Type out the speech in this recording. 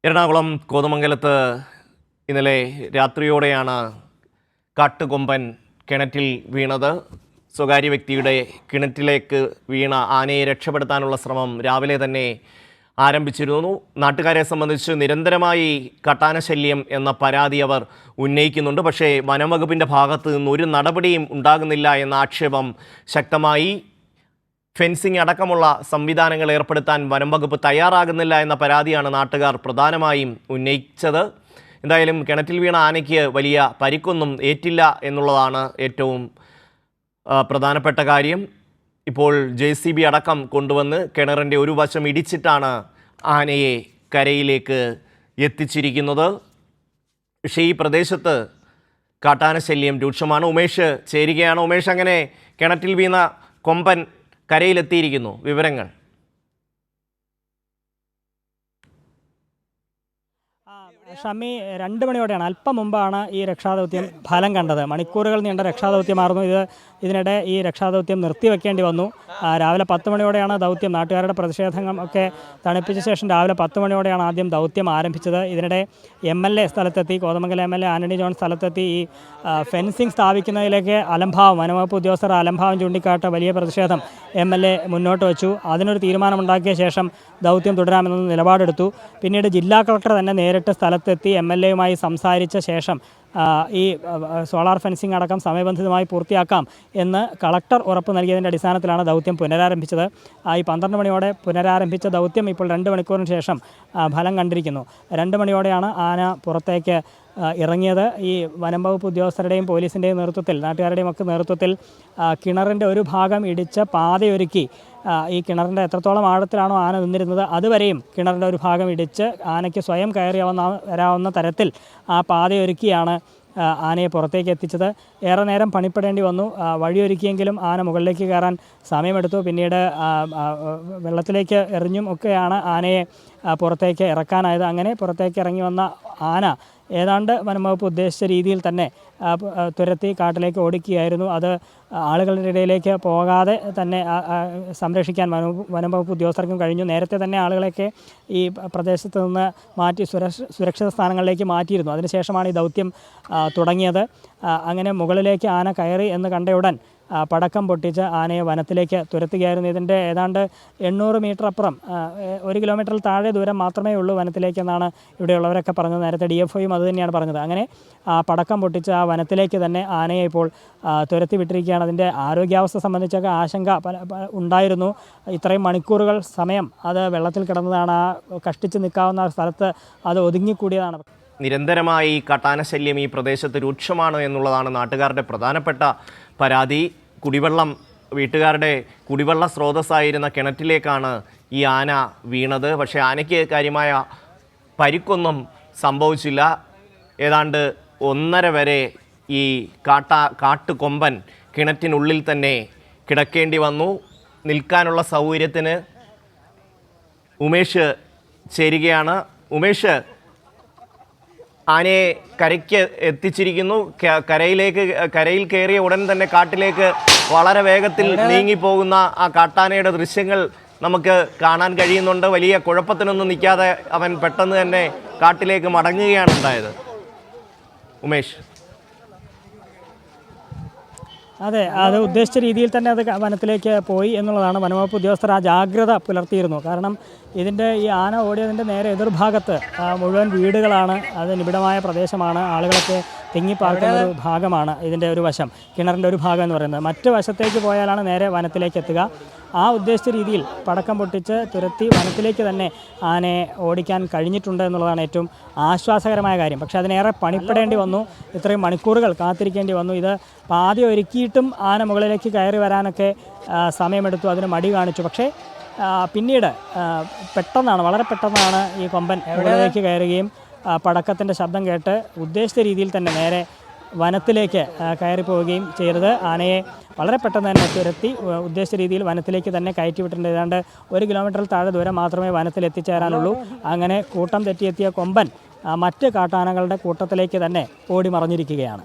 എറണാകുളം കോതമംഗലത്ത് ഇന്നലെ രാത്രിയോടെയാണ് കാട്ടുകൊമ്പൻ കിണറ്റിൽ വീണത്. സ്വകാര്യ വ്യക്തിയുടെ കിണറ്റിലേക്ക് വീണ ആനയെ രക്ഷപ്പെടുത്താനുള്ള ശ്രമം രാവിലെ തന്നെ ആരംഭിച്ചിരുന്നു. നാട്ടുകാരെ സംബന്ധിച്ച് നിരന്തരമായി കാട്ടാനശല്യം എന്ന പരാതി അവർ ഉന്നയിക്കുന്നുണ്ട്. പക്ഷേ വനംവകുപ്പിൻ്റെ ഭാഗത്ത് നിന്ന് ഒരു നടപടിയും ഉണ്ടാകുന്നില്ല എന്ന ആക്ഷേപം ശക്തമായി. ഫെൻസിംഗ് അടക്കമുള്ള സംവിധാനങ്ങൾ ഏർപ്പെടുത്താൻ വനംവകുപ്പ് തയ്യാറാകുന്നില്ല എന്ന പരാതിയാണ് നാട്ടുകാർ പ്രധാനമായും ഉന്നയിച്ചത്. എന്തായാലും കിണറ്റിൽ വീണ ആനയ്ക്ക് വലിയ പരിക്കൊന്നും ഏറ്റില്ല എന്നുള്ളതാണ് ഏറ്റവും പ്രധാനപ്പെട്ട കാര്യം. ഇപ്പോൾ JCB അടക്കം കൊണ്ടുവന്ന് കിണറിൻ്റെ ഒരു വശം ഇടിച്ചിട്ടാണ് ആനയെ കരയിലേക്ക് എത്തിച്ചിരിക്കുന്നത്. പക്ഷേ ഈ പ്രദേശത്ത് കാട്ടാനശല്യം രൂക്ഷമാണ്. ഉമേഷ് ചേരുകയാണ്. ഉമേഷ്, അങ്ങനെ കിണറ്റിൽ വീണ കൊമ്പൻ കരയിലെത്തിയിരിക്കുന്നു, വിവരങ്ങൾ. ഷമി, 2 മണിയോടെയാണ്, അല്പം മുമ്പാണ് ഈ രക്ഷാദൗത്യം ഫലം കണ്ടത്. മണിക്കൂറുകൾ നീണ്ട രക്ഷാദൗത്യമായിരുന്നു ഇത്. ഇതിനിടെ ഈ രക്ഷാദൗത്യം നിർത്തിവെക്കേണ്ടി വന്നു. രാവിലെ 10 മണിയോടെയാണ് ദൗത്യം. നാട്ടുകാരുടെ പ്രതിഷേധം ഒക്കെ തണുപ്പിച്ച ശേഷം രാവിലെ 10 മണിയോടെയാണ് ആദ്യം ദൗത്യം ആരംഭിച്ചത്. ഇതിനിടെ MLA സ്ഥലത്തെത്തി, കോതമംഗലം MLA ആന്റണി ജോൺ സ്ഥലത്തെത്തി. ഈ ഫെൻസിംഗ് സ്ഥാപിക്കുന്നതിലേക്ക് വനംവകുപ്പ് ഉദ്യോഗസ്ഥർ അലംഭാവം ചൂണ്ടിക്കാട്ട് വലിയ പ്രതിഷേധം MLA മുന്നോട്ട് വെച്ചു. അതിനൊരു തീരുമാനമുണ്ടാക്കിയ ശേഷം ദൗത്യം തുടരാമെന്ന നിലപാടെടുത്തു. പിന്നീട് ജില്ലാ കളക്ടർ തന്നെ നേരിട്ട് സ്ഥലത്തെത്തി MLAയുമായി സംസാരിച്ച ശേഷം ഈ സോളാർ ഫെൻസിംഗ് അടക്കം സമയബന്ധിതമായി പൂർത്തിയാക്കാം എന്ന് കളക്ടർ ഉറപ്പ് നൽകിയതിൻ്റെ അടിസ്ഥാനത്തിലാണ് ദൗത്യം പുനരാരംഭിച്ചത്. ഈ 12 മണിയോടെ പുനരാരംഭിച്ച ദൗത്യം ഇപ്പോൾ 2 മണിക്കൂറിന് ശേഷം ഫലം കണ്ടിരിക്കുന്നു. 2 മണിയോടെയാണ് ആന പുറത്തേക്ക് ഇറങ്ങിയത്. ഈ വനംവകുപ്പ് ഉദ്യോഗസ്ഥരുടെയും പോലീസിൻ്റെയും നേതൃത്വത്തിൽ, നാട്ടുകാരുടെയും ഒക്കെ നേതൃത്വത്തിൽ കിണറിൻ്റെ ഒരു ഭാഗം ഇടിച്ച് പാതയൊരുക്കി. ഈ കിണറിൻ്റെ എത്രത്തോളം ആഴത്തിലാണോ ആന നിന്നിരുന്നത് അതുവരെയും കിണറിൻ്റെ ഒരു ഭാഗം ഇടിച്ച് ആനയ്ക്ക് സ്വയം കയറി വരാവുന്ന തരത്തിൽ ആ പാതയൊരുക്കിയാണ് ആനയെ പുറത്തേക്ക് എത്തിച്ചത്. ഏറെ നേരം പണിപ്പെടേണ്ടി വന്നു. വഴിയൊരുക്കിയെങ്കിലും ആന മുകളിലേക്ക് കയറാൻ സമയമെടുത്തു. പിന്നീട് വെള്ളത്തിലേക്ക് എറിഞ്ഞും ഒക്കെയാണ് ആനയെ പുറത്തേക്ക് ഇറക്കാനായത്. അങ്ങനെ പുറത്തേക്ക് ഇറങ്ങി വന്ന ആന ഏതാണ്ട് വനംവകുപ്പ് ഉദ്ദേശിച്ച രീതിയിൽ തന്നെ തുരത്തി കാട്ടിലേക്ക് ഓടിക്കുകയായിരുന്നു. അത് ആളുകളുടെ ഇടയിലേക്ക് പോകാതെ തന്നെ സംരക്ഷിക്കാൻ വനംവകുപ്പ് ഉദ്യോഗസ്ഥർക്കും കഴിഞ്ഞു. നേരത്തെ തന്നെ ആളുകളെയൊക്കെ ഈ പ്രദേശത്ത് നിന്ന് മാറ്റി സുരക്ഷിത സ്ഥാനങ്ങളിലേക്ക് മാറ്റിയിരുന്നു. അതിനുശേഷമാണ് ഈ ദൗത്യം തുടങ്ങിയത്. അങ്ങനെ മുകളിലേക്ക് ആന കയറി എന്ന് കണ്ടയുടൻ പടക്കം പൊട്ടിച്ച് ആനയെ വനത്തിലേക്ക് തുരത്തുകയായിരുന്നു. ഇതിൻ്റെ ഏതാണ്ട് 800 മീറ്റർ അപ്പുറം, 1 കിലോമീറ്ററിൽ താഴെ ദൂരം മാത്രമേ ഉള്ളൂ വനത്തിലേക്കെന്നാണ് ഇവിടെയുള്ളവരൊക്കെ പറഞ്ഞത്. നേരത്തെ DFOയും അത് തന്നെയാണ് പറഞ്ഞത്. അങ്ങനെ പടക്കം പൊട്ടിച്ച് ആ വനത്തിലേക്ക് തന്നെ ആനയെ ഇപ്പോൾ തുരത്തി വിട്ടിരിക്കുകയാണ്. അതിൻ്റെ ആരോഗ്യാവസ്ഥ സംബന്ധിച്ചൊക്കെ ആശങ്ക ഉണ്ടായിരുന്നു. ഇത്രയും മണിക്കൂറുകൾ സമയം അത് വെള്ളത്തിൽ കിടന്നതാണ്. ആ കഷ്ടിച്ച് നിൽക്കാവുന്ന സ്ഥലത്ത് അത് ഒതുങ്ങിക്കൂടിയതാണ്. നിരന്തരമായി കാട്ടാനശല്യം ഈ പ്രദേശത്ത് രൂക്ഷമാണ് എന്നുള്ളതാണ് നാട്ടുകാരുടെ പ്രധാനപ്പെട്ട പരാതി. വീട്ടുകാരുടെ കുടിവെള്ള സ്രോതസ്സായിരുന്ന കിണറ്റിലേക്കാണ് ഈ ആന വീണത്. പക്ഷേ ആനയ്ക്ക് കാര്യമായ പരിക്കൊന്നും സംഭവിച്ചില്ല. ഏതാണ്ട് 1.5 വരെ ഈ കാട്ടുകൊമ്പൻ കിണറ്റിനുള്ളിൽ തന്നെ കിടക്കേണ്ടി വന്നു. നിൽക്കാനുള്ള സൗകര്യത്തിന് ഉമേഷ് ചേരുകയാണ്. ഉമേഷ്, ആനയെ കരയ്ക്ക് എത്തിച്ചിരിക്കുന്നു. കരയിൽ കയറിയ ഉടൻ തന്നെ കാട്ടിലേക്ക് വളരെ വേഗത്തിൽ നീങ്ങിപ്പോകുന്ന ആ കാട്ടാനയുടെ ദൃശ്യങ്ങൾ നമുക്ക് കാണാൻ കഴിയുന്നുണ്ട്. വലിയ കുഴപ്പത്തിനൊന്നും നിൽക്കാതെ അവൻ പെട്ടെന്ന് തന്നെ കാട്ടിലേക്ക് മടങ്ങുകയാണ് ഉണ്ടായത്. ഉമേഷ്. അതെ, അത് ഉദ്ദേശിച്ച രീതിയിൽ തന്നെ അത് വനത്തിലേക്ക് പോയി എന്നുള്ളതാണ്. വനംവകുപ്പ് ഉദ്യോഗസ്ഥർ ആ ജാഗ്രത പുലർത്തിയിരുന്നു. കാരണം ഇതിൻ്റെ ഈ ആന ഓടിയതിൻ്റെ നേരെ എതിർഭാഗത്ത് മുഴുവൻ വീടുകളാണ്. അത് നിബിഡമായ പ്രദേശമാണ്. ആളുകളൊക്കെ തിങ്ങിപ്പാർക്കുന്ന ഒരു ഭാഗമാണ് ഇതിൻ്റെ ഒരു വശം, കിണറിൻ്റെ ഒരു ഭാഗം എന്ന് പറയുന്നത്. മറ്റ് വശത്തേക്ക് പോയാലാണ് നേരെ വനത്തിലേക്ക് എത്തുക. ആ ഉദ്ദേശിച്ച രീതിയിൽ പടക്കം പൊട്ടിച്ച് തുരത്തി വനത്തിലേക്ക് തന്നെ ആനയെ ഓടിക്കാൻ കഴിഞ്ഞിട്ടുണ്ട് എന്നുള്ളതാണ് ഏറ്റവും ആശ്വാസകരമായ കാര്യം. പക്ഷേ അതിനേറെ പണിപ്പെടേണ്ടി വന്നു. ഇത്രയും മണിക്കൂറുകൾ കാത്തിരിക്കേണ്ടി വന്നു. ഇത് പാതി ഒരുക്കിയിട്ടും ആന മുകളിലേക്ക് കയറി വരാനൊക്കെ സമയമെടുത്തു. അതിന് മടി കാണിച്ചു. പക്ഷേ പിന്നീട് വളരെ പെട്ടെന്നാണ് ഈ കൊമ്പൻ മുകളിലേക്ക് കയറുകയും പടക്കത്തിൻ്റെ ശബ്ദം കേട്ട് ഉദ്ദേശിച്ച രീതിയിൽ തന്നെ നേരെ വനത്തിലേക്ക് കയറിപ്പോവുകയും ചെയ്തത്. ആനയെ വളരെ പെട്ടെന്ന് തന്നെ തുരത്തി ഉദ്ദേശിച്ച രീതിയിൽ വനത്തിലേക്ക് തന്നെ കയറ്റിവിട്ടിട്ടുണ്ട്. ഏതാണ്ട് 1 കിലോമീറ്ററിൽ താഴെ ദൂരം മാത്രമേ വനത്തിൽ എത്തിച്ചേരാനുള്ളൂ. അങ്ങനെ കൂട്ടം തെറ്റിയെത്തിയ കൊമ്പൻ മറ്റ് കാട്ടാനകളുടെ കൂട്ടത്തിലേക്ക് തന്നെ ഓടി മറഞ്ഞിരിക്കുകയാണ്.